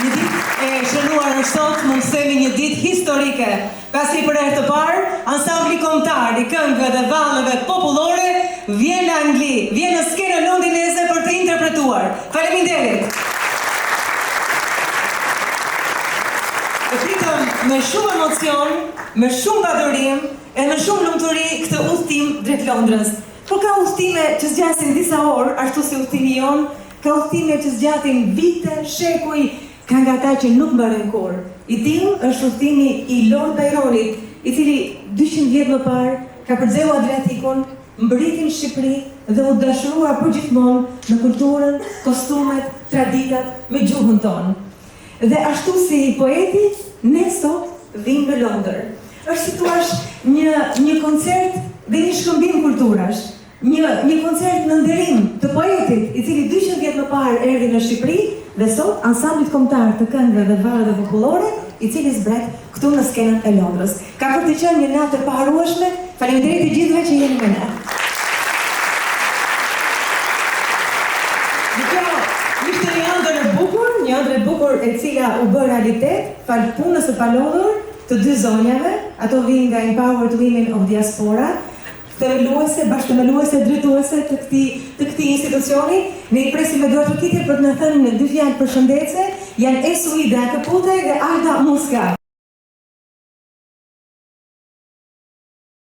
Një ditë e shënuar në sot, mund të themi një ditë historike, pasi për herë të parë, ansambli kombëtar i këngëve dhe vallëve popullore vjen në Angli, vjen në skenën londineze për të interpretuar. Faleminderit. E pritëm me shumë emocion, me shumë padurim e me shumë lumturi këtë udhtim drejt Londrës. Por ka udhtime që zgjasin disa orë, ashtu si udhtimi jon, ka udhtime që zgjatin vite, shekuj, ka nga ata që nuk mbarojnë kurrë. I tillë është udhtimi i Lord Byronit, i cili 200 vjet më parë ka përzeu Adriatikun, mbërriti në Shqipëri dhe u dashurua përgjithmonë në kulturën, kostumet, traditat, me gjuhën tonë. Dhe ashtu si poeti, ne sot vim në Londër. Është si thua një koncert dhe një shkëmbim kulturash. Një koncert në nderim të poetit, i cili 200 vjet më parë erdhi në Shqipëri dhe sot ansamblit kombëtar të këngëve dhe vallëve popullore, i cili zbret këtu në skenën e Londrës. Ka për të qenë një natë e paharrueshme. Faleminderit të gjithëve që jeni me ne. Ishte një ëndër e bukur e cila u bë realitet fal punës së palodhur të dy zonjave, ato vinë nga Empowered Women of Diaspora, themeluese, bashkëthemeluese, drejtuese të këtij institucioni. Ne i presim me duar të kitje për të na thënë në dy fjalë përshëndetse, janë Esuida Kapute dhe Alda Muska.